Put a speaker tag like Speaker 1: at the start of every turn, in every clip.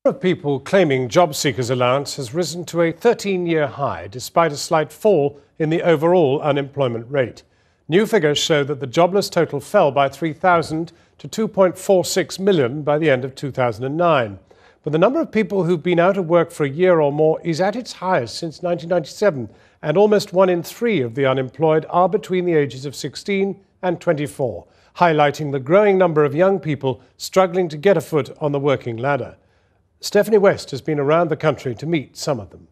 Speaker 1: The number of people claiming job seekers allowance has risen to a 13-year high despite a slight fall in the overall unemployment rate. New figures show that the jobless total fell by 3,000 to 2.46 million by the end of 2009. But the number of people who've been out of work for a year or more is at its highest since 1997, and almost 1 in 3 of the unemployed are between the ages of 16 and 24, highlighting the growing number of young people struggling to get a foot on the working ladder. Stephanie West has been around the country to meet some of them.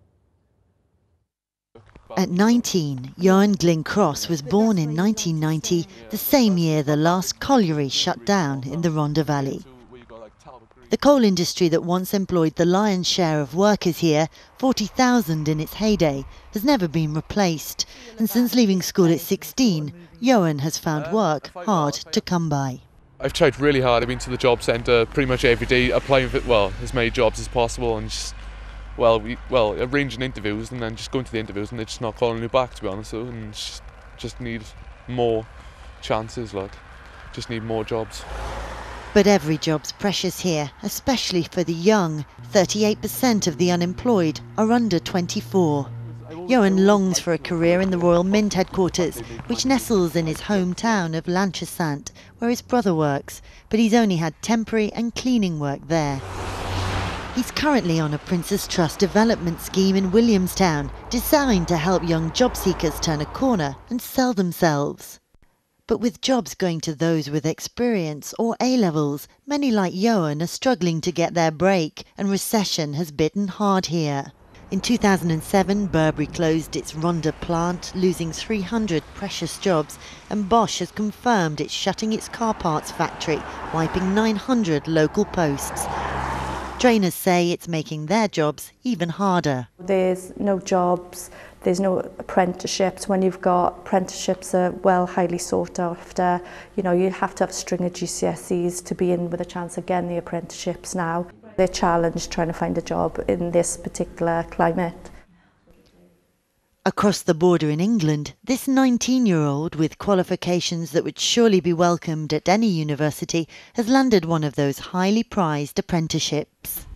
Speaker 2: At 19, Johan Glyn Cross was born in 1990, the same year the last colliery shut down in the Rhondda Valley. The coal industry that once employed the lion's share of workers here, 40,000 in its heyday, has never been replaced. And since leaving school at 16, Johan has found work hard to come by.
Speaker 3: I've tried really hard. I've been to the job centre pretty much every day, applying for as many jobs as possible, and just arranging interviews and then just going to the interviews and they're just not calling you back, to be honest. And just need more chances, just need more jobs.
Speaker 2: But every job's precious here, especially for the young. 38% of the unemployed are under 24. Johan longs for a career in the Royal Mint headquarters, which nestles in his hometown of Lanchasant, where his brother works, but he's only had temporary and cleaning work there. He's currently on a Prince's Trust development scheme in Williamstown, designed to help young job seekers turn a corner and sell themselves. But with jobs going to those with experience or A-levels, many like Johan are struggling to get their break, and recession has bitten hard here. In 2007, Burberry closed its Rhondda plant, losing 300 precious jobs, and Bosch has confirmed it's shutting its car parts factory, wiping 900 local posts. Trainers say it's making their jobs even harder.
Speaker 4: There's no jobs, there's no apprenticeships. When you've got apprenticeships are highly sought after. You have to have a string of GCSEs to be in with a chance of getting the apprenticeships now. They're challenged trying to find a job in this particular climate.
Speaker 2: Across the border in England, this 19-year-old with qualifications that would surely be welcomed at any university has landed one of those highly prized apprenticeships.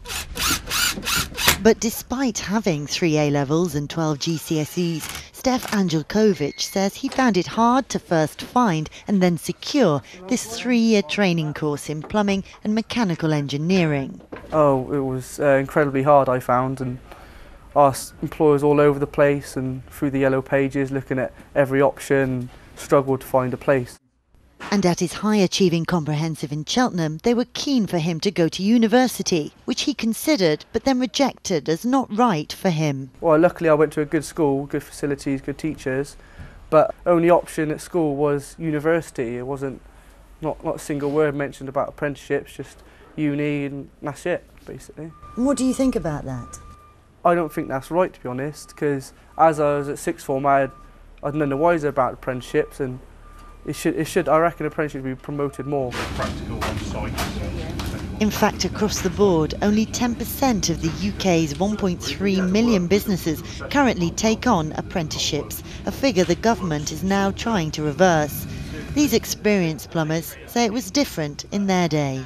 Speaker 2: But despite having 3 A-levels and 12 GCSEs, Stef Angelkovic says he found it hard to first find and then secure this 3-year training course in plumbing and mechanical engineering.
Speaker 5: Oh, it was incredibly hard, I found, and asked employers all over the place and through the yellow pages, looking at every option, struggled to find a place.
Speaker 2: And at his high-achieving comprehensive in Cheltenham, they were keen for him to go to university, which he considered but then rejected as not right for him.
Speaker 5: Well, luckily I went to a good school, good facilities, good teachers, but only option at school was university. It wasn't not a single word mentioned about apprenticeships, just uni, and that's it, basically.
Speaker 2: And what do you think about that?
Speaker 5: I don't think that's right, to be honest, because as I was at sixth form, I'd none the wiser about apprenticeships, and I reckon apprenticeships should be promoted more.
Speaker 2: In fact, across the board, only 10% of the UK's 1.3 million businesses currently take on apprenticeships, a figure the government is now trying to reverse. These experienced plumbers say it was different in their day.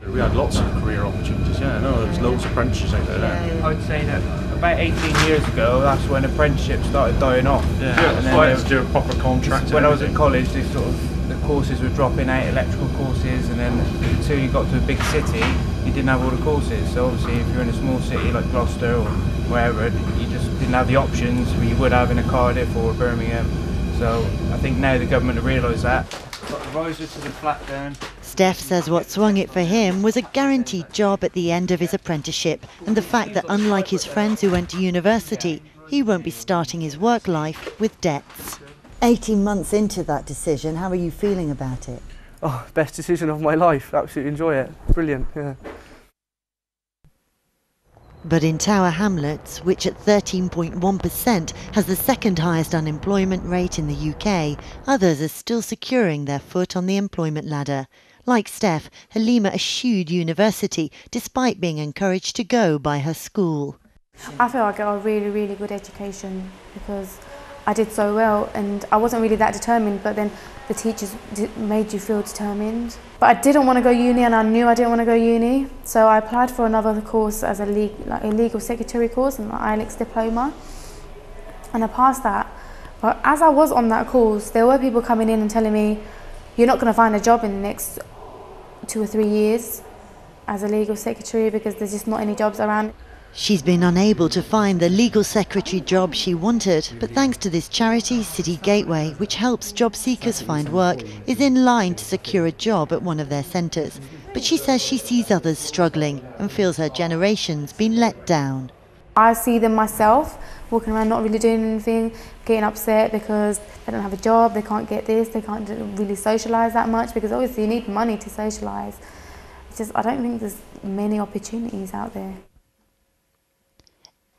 Speaker 6: We had lots of career opportunities, there was loads of apprentices out there.
Speaker 7: I'd say that about 18 years ago, that's when apprenticeships started dying off.
Speaker 6: And then I had to do a proper contract.
Speaker 7: When I was at college, the courses were dropping out, electrical courses, and then until you got to a big city, you didn't have all the courses. So obviously, if you're in a small city like Gloucester or wherever, you just didn't have the options you would have in a Cardiff or a Birmingham. So I think now the government have realised that. Got the riser to the flat down.
Speaker 2: Stef says what swung it for him was a guaranteed job at the end of his apprenticeship, and the fact that unlike his friends who went to university, he won't be starting his work life with debts. 18 months into that decision, how are you feeling about it?
Speaker 5: Oh, best decision of my life, absolutely enjoy it, brilliant, yeah.
Speaker 2: But in Tower Hamlets, which at 13.1% has the second highest unemployment rate in the UK, others are still securing their foot on the employment ladder. Like Steph, Haleema eschewed university despite being encouraged to go by her school.
Speaker 8: I feel like I got a really, really good education because I did so well, and I wasn't really that determined, but then the teachers made you feel determined. But But I didn't want to go uni, and I knew I didn't want to go uni. So I applied for another course as a legal secretary course, an IELTS diploma. And I passed that. But as I was on that course, there were people coming in and telling me, you're not going to find a job in the next 2 or 3 years as a legal secretary because there's just not any jobs around.
Speaker 2: She's been unable to find the legal secretary job she wanted, but thanks to this charity, CityGateway, which helps job seekers find work, is in line to secure a job at one of their centres. But she says she sees others struggling and feels her generation's been let down.
Speaker 8: I see them myself, walking around not really doing anything, getting upset because they don't have a job, they can't get this, they can't really socialise that much because obviously you need money to socialise. It's just, I don't think there's many opportunities out there.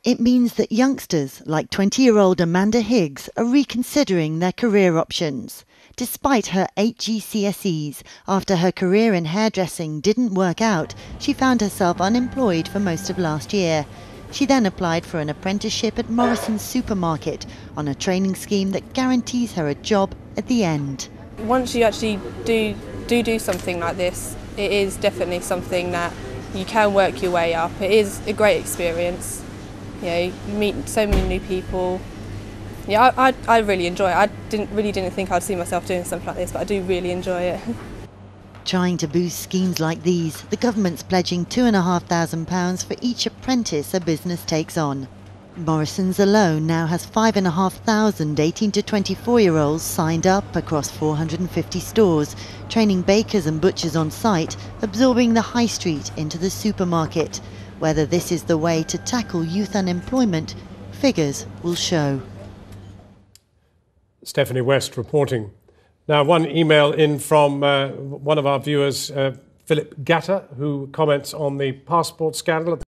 Speaker 2: It means that youngsters like 20-year-old Amanda Higgs are reconsidering their career options. Despite her 8 GCSEs, after her career in hairdressing didn't work out, she found herself unemployed for most of last year. She then applied for an apprenticeship at Morrison's supermarket on a training scheme that guarantees her a job at the end.
Speaker 9: Once you actually do something like this, it is definitely something that you can work your way up. It is a great experience. You know, you meet so many new people. Yeah, I really enjoy it. I didn't think I'd see myself doing something like this, but I do really enjoy it.
Speaker 2: Trying to boost schemes like these, the government's pledging £2,500 for each apprentice a business takes on. Morrison's alone now has 5,500 18 to 24-year-olds signed up across 450 stores, training bakers and butchers on site, absorbing the high street into the supermarket. Whether this is the way to tackle youth unemployment, figures will show.
Speaker 1: Stephanie West reporting. Now, one email in from one of our viewers, Philip Gatter, who comments on the passport scandal at the